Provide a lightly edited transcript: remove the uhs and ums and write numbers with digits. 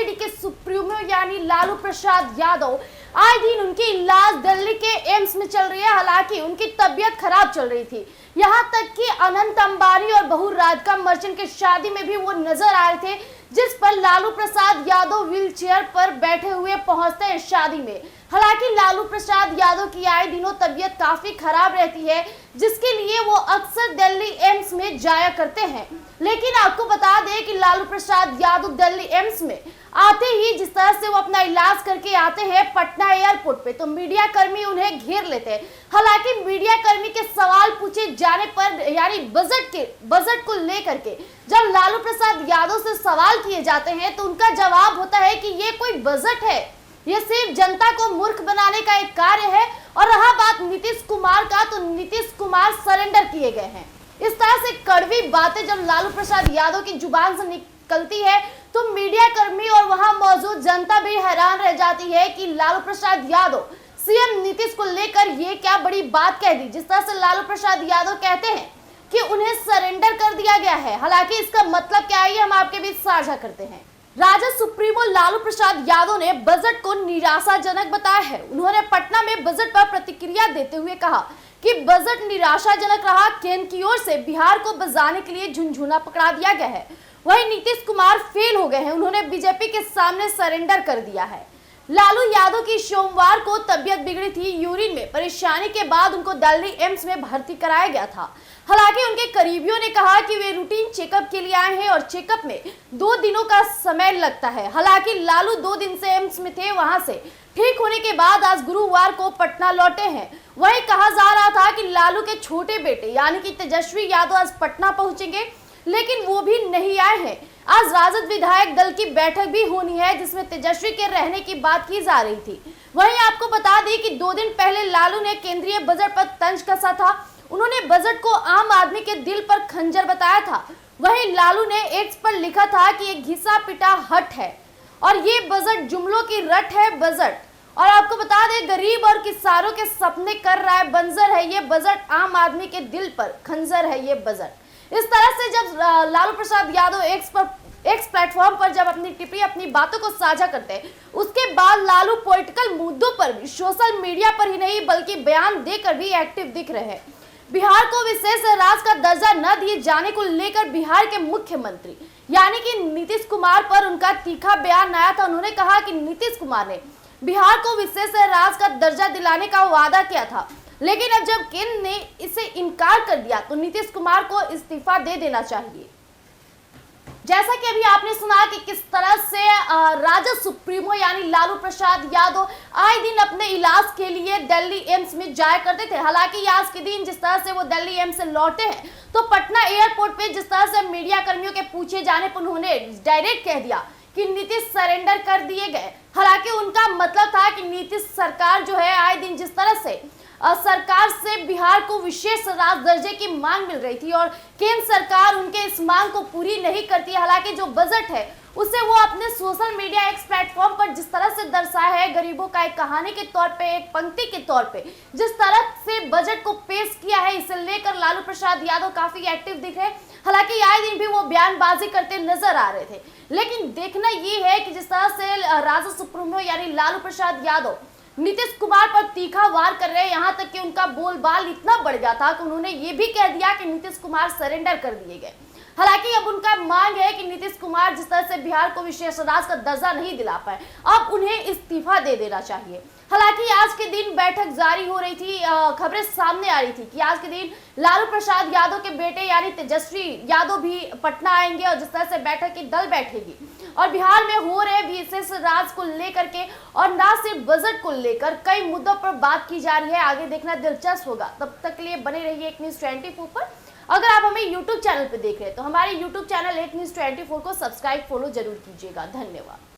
RJD के supremo यानी लालू प्रसाद यादव आए दिन उनकी इलाज दिल्ली के एम्स में चल रही है। हालांकि उनकी तबीयत खराब चल रही थी, यहाँ तक कि अनंत अंबानी और बहू राधिका मर्चेंट की शादी में भी वो नजर आ रहे थे, जिस पर लालू प्रसाद यादव व्हील चेयर पर बैठे हुए पहुंचते हैं शादी में। हालांकि लालू प्रसाद यादव की आए दिनों तबीयत काफी खराब रहती है, जिसके लिए वो अक्सर दिल्ली एम्स में जाया करते हैं। लेकिन आपको बता दें कि लालू प्रसाद यादव दिल्ली एम्स में आते ही जिस तरह से वो अपना इलाज करके आते हैं पटना एयरपोर्ट पे, तो मीडिया कर्मी उन्हें घेर लेते हैं। हालांकि मीडिया कर्मी के सवाल पूछे जाने पर यानी बजट को लेकर के जब लालू प्रसाद यादव से सवाल किए जाते हैं तो उनका जवाब होता है कि ये कोई बजट है, ये सिर्फ जनता को मूर्ख बनाने का एक कार्य है। और रहा बात नीतीश कुमार का, तो नीतीश कुमार सरेंडर किए गए हैं। इस तरह से कड़वी बातें जब लालू प्रसाद यादव की जुबान से निकलती है तो मीडिया कर्मी और वहां मौजूद जनता भी हैरान रह जाती है कि लालू प्रसाद यादव सीएम नीतीश को लेकर ये क्या बड़ी बात कह दी। जिस तरह से लालू प्रसाद यादव कहते हैं कि उन्हें सरेंडर कर दिया गया है, हालांकि इसका मतलब क्या है ये हम आपके बीच साझा करते हैं। राजद सुप्रीमो लालू प्रसाद यादव ने बजट को निराशाजनक बताया है। उन्होंने पटना में बजट पर प्रतिक्रिया देते हुए कहा कि बजट निराशाजनक रहा। केंद्र की ओर से बिहार को बचाने के लिए झुनझुना पकड़ा दिया गया है। वहीं नीतीश कुमार फेल हो गए हैं, उन्होंने बीजेपी के सामने सरेंडर कर दिया है। लालू यादव की सोमवार को तबीयत बिगड़ी थी। यूरिन में परेशानी के बाद उनको दिल्ली एम्स में भर्ती कराया गया था। हालांकि उनके करीबियों ने कहा कि वे रूटीन चेकअप के लिए आए हैं और चेकअप में 2 दिनों का समय लगता है। हालांकि लालू 2 दिन से एम्स में थे, वहां से ठीक होने के बाद आज गुरुवार को पटना लौटे हैं। वही कहा जा रहा था कि लालू के छोटे बेटे यानी कि तेजस्वी यादव आज पटना पहुंचेंगे, लेकिन वो भी नहीं आए हैं। आज राजद विधायक दल की बैठक भी होनी है, जिसमें तेजस्वी के रहने की बात की जा रही थी। वहीं आपको बता दें कि 2 दिन पहले लालू ने केंद्रीय बजट पर तंज कसा था। उन्होंने बजट को आम आदमी के दिल पर खंजर बताया था। वहीं लालू ने एक्स पर लिखा था कि एक घिसा पिटा हट है और ये बजट जुमलों की रट है बजट। और आपको बता दें गरीब और किसानों के सपने कर रहा है बंजर है ये बजट, आम आदमी के दिल पर खंजर है ये बजट। इस तरह से जब लालू प्रसाद यादव एक्स प्लेटफॉर्म पर जब अपनी टिप्पणी अपनी बातों को साझा करते हैं, उसके बाद लालू पॉलिटिकल मुद्दों पर भी सोशल मीडिया पर ही नहीं बल्कि बयान देकर भी एक्टिव दिख रहे हैं। बिहार को विशेष राज्य का दर्जा न दिए जाने को लेकर बिहार के मुख्यमंत्री यानी कि नीतीश कुमार पर उनका तीखा बयान आया था। उन्होंने कहा कि नीतीश कुमार ने बिहार को विशेष राज्य का दर्जा दिलाने का वादा किया था, लेकिन अब जब केंद्र ने इसे इनकार कर दिया तो नीतीश कुमार को इस्तीफा दे देना चाहिए। जैसा कि अभी आपने सुना कि किस तरह से राजद सुप्रीमो यानी लालू प्रसाद यादव आए दिन अपने इलाज के लिए दिल्ली एम्स में जाया करते थे। हालांकि आज के दिन जिस तरह से वो दिल्ली एम्स से लौटे हैं तो पटना एयरपोर्ट पे जिस तरह से मीडिया कर्मियों के पूछे जाने पर उन्होंने डायरेक्ट कह दिया कि नीतीश सरेंडर कर दिए गए। हालांकि उनका मतलब था कि नीतीश सरकार जो है आए दिन जिस तरह से सरकार से बिहार को विशेष राज्य दर्जे की मांग मिल रही थी और केंद्र सरकार उनके इस मांग को पूरी नहीं करती। हालांकि जो बजट है उसे वो अपने सोशल मीडिया एक्स प्लेटफॉर्म पर जिस तरह से दर्शाया है गरीबों का एक कहानी के तौर पे, एक पंक्ति के तौर पे जिस तरह से बजट को पेश किया है, इसे लेकर लालू प्रसाद यादव काफी एक्टिव दिख रहे। हालांकि आए दिन भी वो बयानबाजी करते नजर आ रहे थे, लेकिन देखना ये है कि जिस तरह से राजद सुप्रीमो यानी लालू प्रसाद यादव नीतीश कुमार पर तीखा वार कर रहे हैं, यहाँ तक कि उनका बोलबाल इतना बढ़ गया था कि उन्होंने ये भी कह दिया कि नीतीश कुमार सरेंडर कर दिए गए। हालांकि अब उनका मांग है कि नीतीश कुमार जिस तरह से बिहार को विशेष राज्य का दर्जा नहीं दिला पाए, अब उन्हें इस्तीफा दे देना चाहिए। हालांकि आज के दिन बैठक जारी हो रही थी, खबरें सामने आ रही थी कि आज के दिन लालू प्रसाद यादव के बेटे यानी तेजस्वी यादव भी पटना आएंगे और जिस तरह से बैठक की दल बैठेगी और बिहार में हो रहे विशेष राज्य को लेकर के और ना सिर्फ बजट को लेकर कई मुद्दों पर बात की जा रही है। आगे देखना दिलचस्प होगा। तब तक के लिए बने रहिए एक न्यूज़ 24 पर। अगर आप हमें YouTube चैनल पर देख रहे हैं तो हमारे YouTube चैनल एक न्यूज़ 24 को सब्सक्राइब फॉलो जरूर कीजिएगा। धन्यवाद।